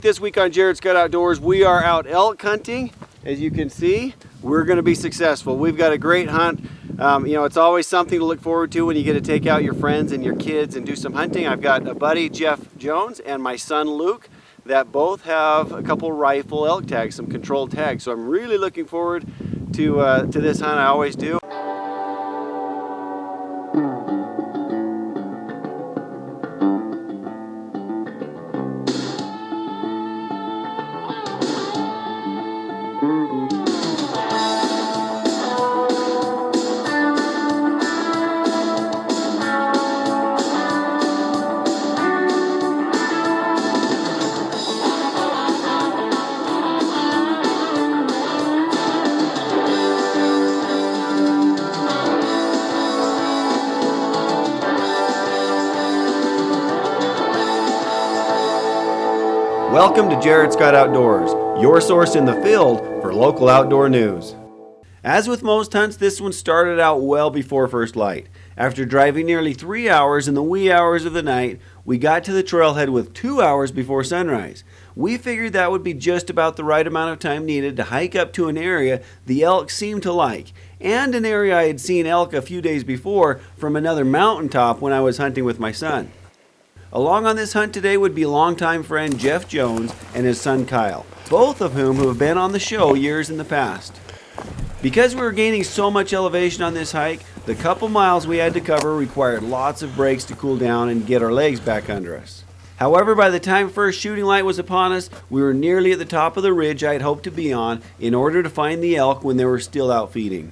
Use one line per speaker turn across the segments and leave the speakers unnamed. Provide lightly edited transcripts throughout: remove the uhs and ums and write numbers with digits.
This week on Jared Scott Outdoors, we are out elk hunting. As you can see, we're going to be successful. We've got a great hunt. You know, it's always something to look forward to when you get to take out your friends and your kids and do some hunting. I've got a buddy, Jeff Jones, and my son, Luke, that both have a couple rifle elk tags, some controlled tags. So I'm really looking forward to this hunt. I always do. Welcome to Jared Scott Outdoors, your source in the field for local outdoor news. As with most hunts, this one started out well before first light. After driving nearly 3 hours in the wee hours of the night, we got to the trailhead with 2 hours before sunrise. We figured that would be just about the right amount of time needed to hike up to an area the elk seemed to like, and an area I had seen elk a few days before from another mountaintop when I was hunting with my son. Along on this hunt today would be longtime friend Jeff Jones and his son Kyle, both of whom have been on the show years in the past. Because we were gaining so much elevation on this hike, the couple miles we had to cover required lots of breaks to cool down and get our legs back under us. However, by the time first shooting light was upon us, we were nearly at the top of the ridge I had hoped to be on in order to find the elk when they were still out feeding.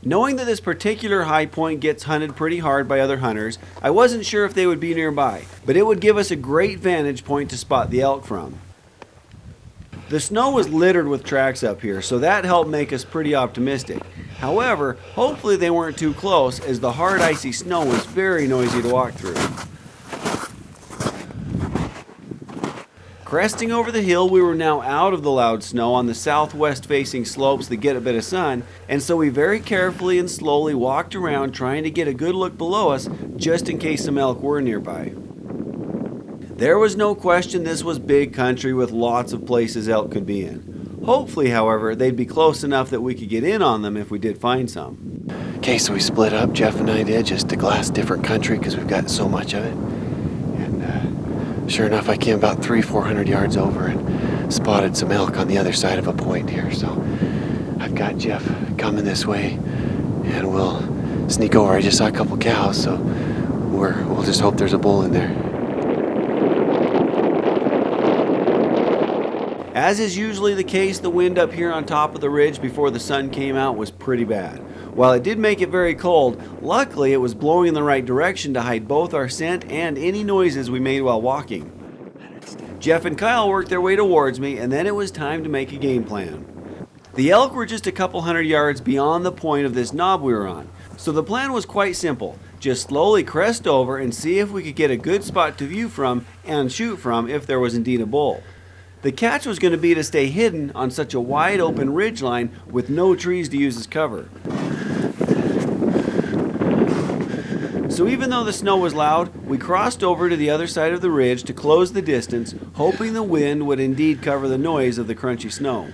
Knowing that this particular high point gets hunted pretty hard by other hunters, I wasn't sure if they would be nearby, but it would give us a great vantage point to spot the elk from. The snow was littered with tracks up here, so that helped make us pretty optimistic. However, hopefully they weren't too close, as the hard icy snow was very noisy to walk through. Cresting over the hill, we were now out of the loud snow on the southwest facing slopes that get a bit of sun, and so we very carefully and slowly walked around trying to get a good look below us just in case some elk were nearby. There was no question this was big country with lots of places elk could be in. Hopefully, however, they'd be close enough that we could get in on them if we did find some. Okay, so we split up, Jeff and I did, just to glass different country because we've got so much of it. Sure enough, I came about 300-400 yards over and spotted some elk on the other side of a point here. So I've got Jeff coming this way, and we'll sneak over. I just saw a couple cows, so we'll just hope there's a bull in there. As is usually the case, the wind up here on top of the ridge before the sun came out was pretty bad. While it did make it very cold, luckily it was blowing in the right direction to hide both our scent and any noises we made while walking. Jeff and Kyle worked their way towards me, and then it was time to make a game plan. The elk were just a couple hundred yards beyond the point of this knob we were on, so the plan was quite simple. Just slowly crest over and see if we could get a good spot to view from and shoot from if there was indeed a bull. The catch was going to be to stay hidden on such a wide open ridgeline with no trees to use as cover. So even though the snow was loud, we crossed over to the other side of the ridge to close the distance, hoping the wind would indeed cover the noise of the crunchy snow.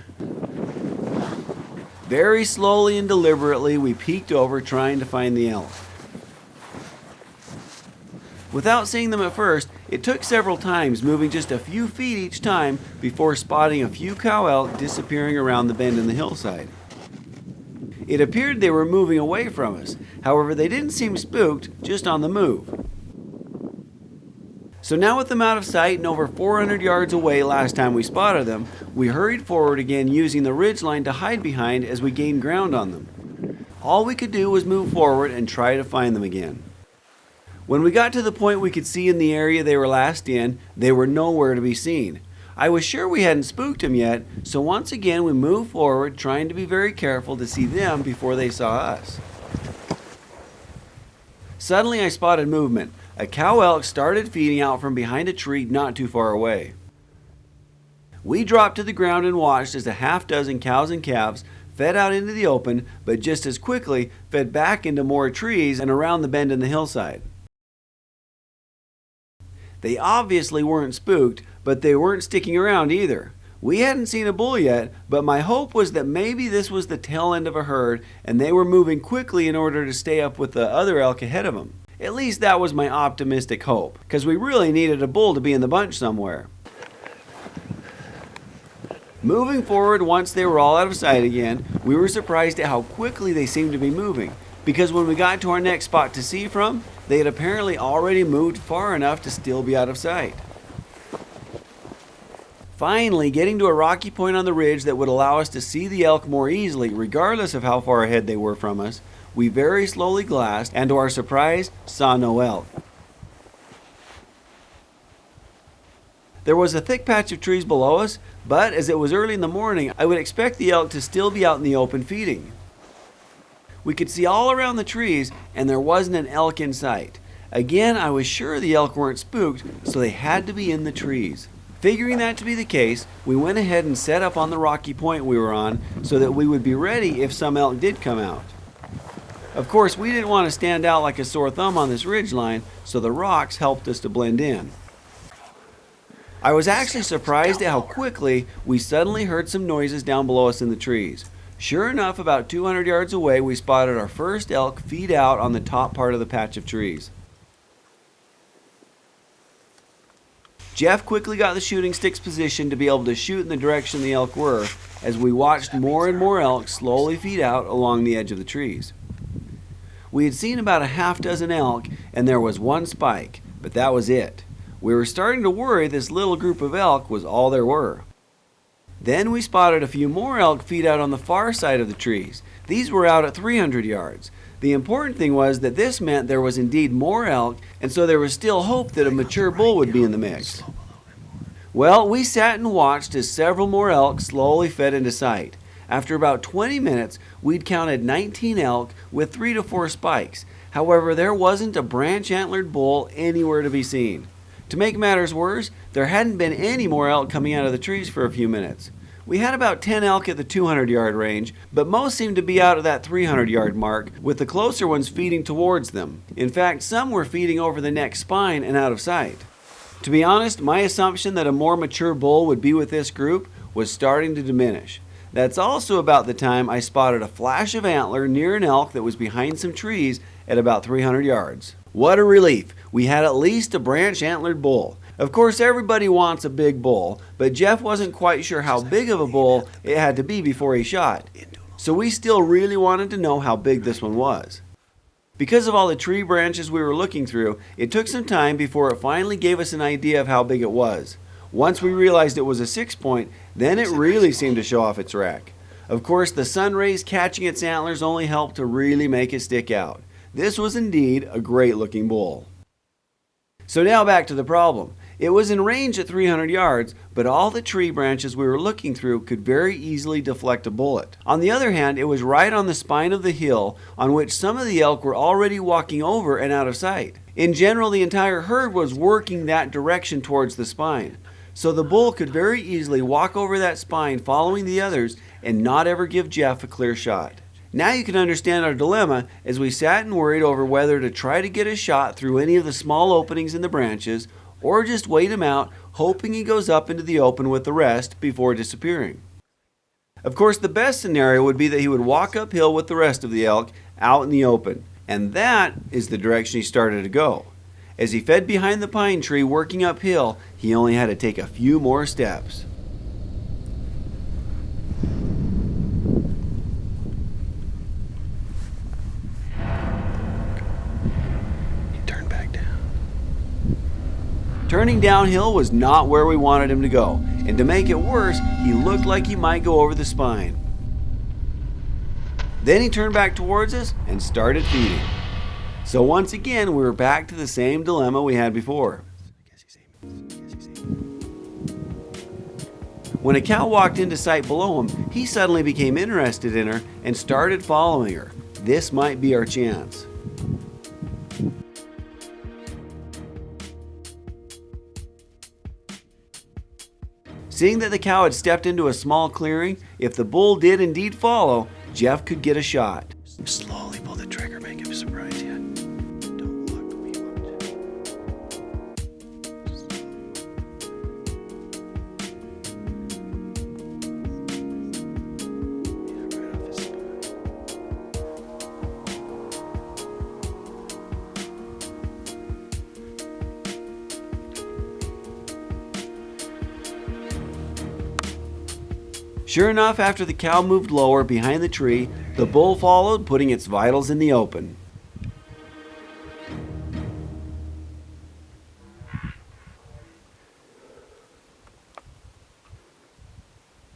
Very slowly and deliberately, we peeked over trying to find the elk. Without seeing them at first, it took several times, moving just a few feet each time before spotting a few cow elk disappearing around the bend in the hillside. It appeared they were moving away from us. However, they didn't seem spooked, just on the move. So now with them out of sight and over 400 yards away last time we spotted them, we hurried forward again using the ridgeline to hide behind as we gained ground on them. All we could do was move forward and try to find them again. When we got to the point we could see in the area they were last in, they were nowhere to be seen. I was sure we hadn't spooked them yet, so once again we moved forward, trying to be very careful to see them before they saw us. Suddenly I spotted movement. A cow elk started feeding out from behind a tree not too far away. We dropped to the ground and watched as a half dozen cows and calves fed out into the open, but just as quickly fed back into more trees and around the bend in the hillside. They obviously weren't spooked, but they weren't sticking around either. We hadn't seen a bull yet, but my hope was that maybe this was the tail end of a herd and they were moving quickly in order to stay up with the other elk ahead of them. At least that was my optimistic hope, because we really needed a bull to be in the bunch somewhere. Moving forward, once they were all out of sight again, we were surprised at how quickly they seemed to be moving, because when we got to our next spot to see from, they had apparently already moved far enough to still be out of sight. Finally, getting to a rocky point on the ridge that would allow us to see the elk more easily, regardless of how far ahead they were from us, we very slowly glassed and to our surprise, saw no elk. There was a thick patch of trees below us, but as it was early in the morning, I would expect the elk to still be out in the open feeding. We could see all around the trees and there wasn't an elk in sight. Again, I was sure the elk weren't spooked, so they had to be in the trees. Figuring that to be the case, we went ahead and set up on the rocky point we were on so that we would be ready if some elk did come out. Of course, we didn't want to stand out like a sore thumb on this ridge line, so the rocks helped us to blend in. I was actually surprised at how quickly we suddenly heard some noises down below us in the trees. Sure enough, about 200 yards away, we spotted our first elk feed out on the top part of the patch of trees. Jeff quickly got the shooting sticks positioned to be able to shoot in the direction the elk were, as we watched more and more elk slowly feed out along the edge of the trees. We had seen about a half dozen elk, and there was one spike, but that was it. We were starting to worry this little group of elk was all there were. Then we spotted a few more elk feed out on the far side of the trees. These were out at 300 yards. The important thing was that this meant there was indeed more elk, and so there was still hope that a mature bull would be in the mix. Well, we sat and watched as several more elk slowly fed into sight. After about 20 minutes, we'd counted 19 elk with 3 to 4 spikes. However, there wasn't a branch-antlered bull anywhere to be seen. To make matters worse, there hadn't been any more elk coming out of the trees for a few minutes. We had about 10 elk at the 200-yard range, but most seemed to be out at that 300-yard mark, with the closer ones feeding towards them. In fact, some were feeding over the neck spine and out of sight. To be honest, my assumption that a more mature bull would be with this group was starting to diminish. That's also about the time I spotted a flash of antler near an elk that was behind some trees at about 300 yards. What a relief! We had at least a branch-antlered bull. Of course, everybody wants a big bull, but Jeff wasn't quite sure how big of a bull it had to be before he shot. So we still really wanted to know how big this one was. Because of all the tree branches we were looking through, it took some time before it finally gave us an idea of how big it was. Once we realized it was a 6-point, then it really seemed to show off its rack. Of course, the sun rays catching its antlers only helped to really make it stick out. This was indeed a great looking bull. So now back to the problem. It was in range at 300 yards, but all the tree branches we were looking through could very easily deflect a bullet. On the other hand, it was right on the spine of the hill on which some of the elk were already walking over and out of sight. In general, the entire herd was working that direction towards the spine. So the bull could very easily walk over that spine following the others and not ever give Jeff a clear shot. Now you can understand our dilemma as we sat and worried over whether to try to get a shot through any of the small openings in the branches or just wait him out, hoping he goes up into the open with the rest before disappearing. Of course, the best scenario would be that he would walk uphill with the rest of the elk out in the open, and that is the direction he started to go. As he fed behind the pine tree working uphill, he only had to take a few more steps. Turning downhill was not where we wanted him to go, and to make it worse, he looked like he might go over the spine. Then he turned back towards us and started feeding. So once again, we were back to the same dilemma we had before. When a cow walked into sight below him, he suddenly became interested in her and started following her. This might be our chance. Seeing that the cow had stepped into a small clearing, if the bull did indeed follow, Jeff could get a shot. Slowly pull the trigger, make him surprise you. Don't look me. Sure enough, after the cow moved lower behind the tree, the bull followed, putting its vitals in the open.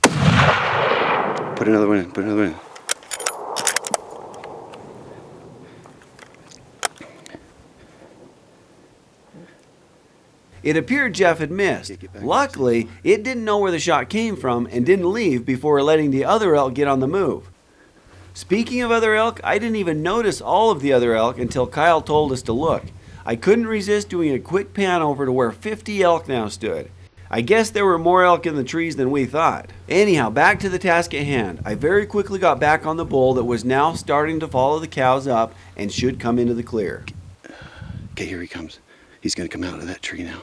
Put another one in, put another one in.
It appeared Jeff had missed. Luckily, it didn't know where the shot came from and didn't leave before letting the other elk get on the move. Speaking of other elk, I didn't even notice all of the other elk until Kyle told us to look. I couldn't resist doing a quick pan over to where 50 elk now stood. I guess there were more elk in the trees than we thought. Anyhow, back to the task at hand. I very quickly got back on the bull that was now starting to follow the cows up and should come into the clear.
Okay, here he comes. He's going to come out of that tree now.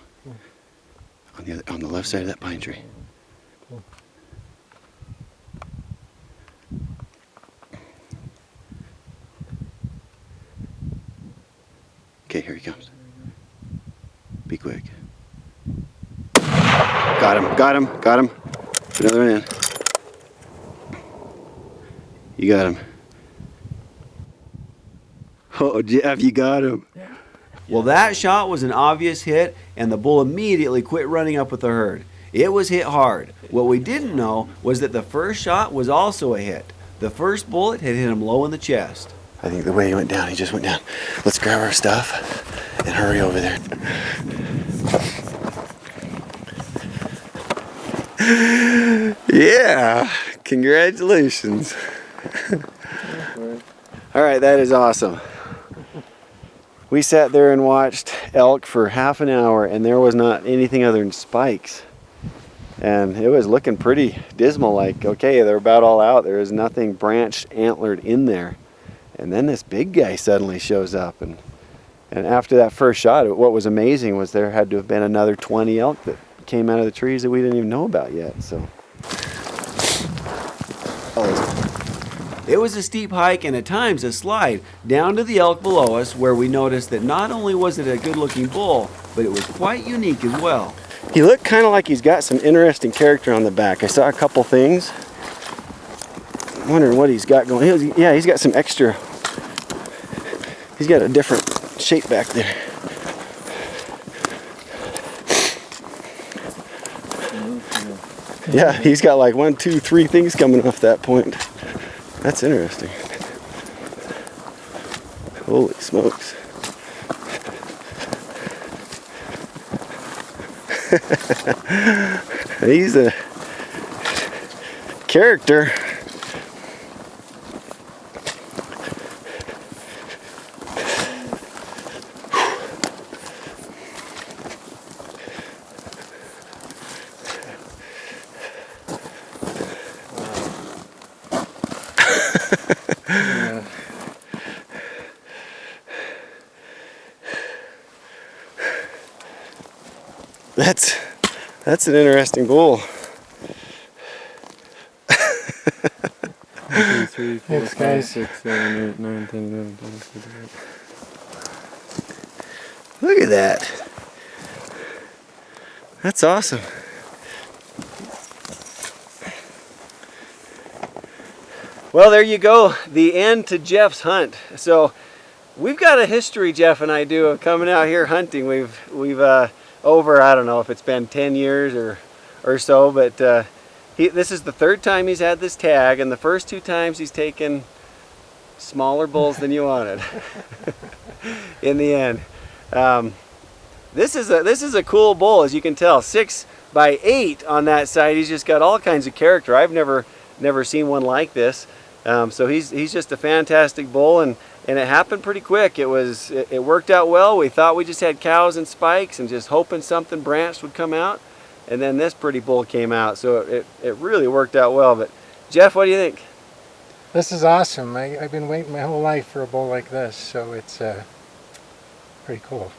On the left side of that pine tree. Okay, here he comes. Be quick. Got him, got him, got him. Put another one in. You got him. Oh, Jeff, you got him.
Well, that shot was an obvious hit, and the bull immediately quit running up with the herd. It was hit hard. What we didn't know was that the first shot was also a hit. The first bullet had hit him low in the chest.
I think the way he went down, he just went down. Let's grab our stuff and hurry over there. Yeah, congratulations. All right, that is awesome. We sat there and watched elk for half an hour, and there was not anything other than spikes. And it was looking pretty dismal, like, okay, they're about all out. There is nothing branched, antlered in there. And then this big guy suddenly shows up. And after that first shot, what was amazing was there had to have been another 20 elk that came out of the trees that we didn't even know about yet. So,
it was a steep hike and at times a slide down to the elk below us, where we noticed that not only was it a good-looking bull, but it was quite unique as well.
He looked kind of like he's got some interesting character on the back. I saw a couple things. I'm wondering what he's got going. Yeah, he's got some extra. He's got a different shape back there. Yeah, he's got like 1, 2, 3 things coming off that point. That's interesting. Holy smokes. He's a character. That's an interesting bull. 1,
2, 3, 4, 5, 6, 7, 8, 9, 10, 11, 12, 13.
Look at that. That's awesome. Well, there you go. The end to Jeff's hunt. So we've got a history, Jeff and I do, of coming out here hunting. We've over, I don't know if it's been 10 years or so, but this is the 3rd time he's had this tag, and the first 2 times he's taken smaller bulls than you wanted. In the end, this is a cool bull, as you can tell. 6 by 8 on that side. He's just got all kinds of character. I've never seen one like this. So he's just a fantastic bull, and it happened pretty quick. It worked out well. We thought we just had cows and spikes and just hoping something branched would come out, and then this pretty bull came out. So it really worked out well. But Jeff, what do you think?
This is awesome. I've been waiting my whole life for a bull like this, so it's pretty cool.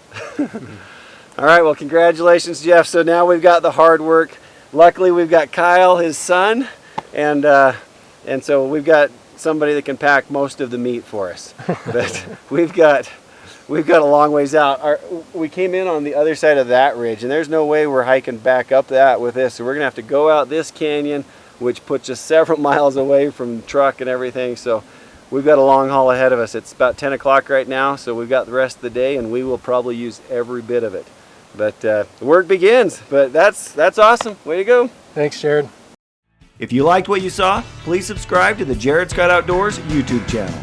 All right, well, congratulations, Jeff. So now we've got the hard work. Luckily, we've got Kyle, his son, and so we've got somebody that can pack most of the meat for us. But we've got a long ways out. We came in on the other side of that ridge, and there's no way we're hiking back up that with this. So we're gonna have to go out this canyon, which puts us several miles away from the truck and everything. So we've got a long haul ahead of us. It's about 10 o'clock right now, so we've got the rest of the day, and we will probably use every bit of it. But the work begins. But that's awesome. Way to go.
Thanks, Jared.
If you liked what you saw, please subscribe to the Jared Scott Outdoors YouTube channel.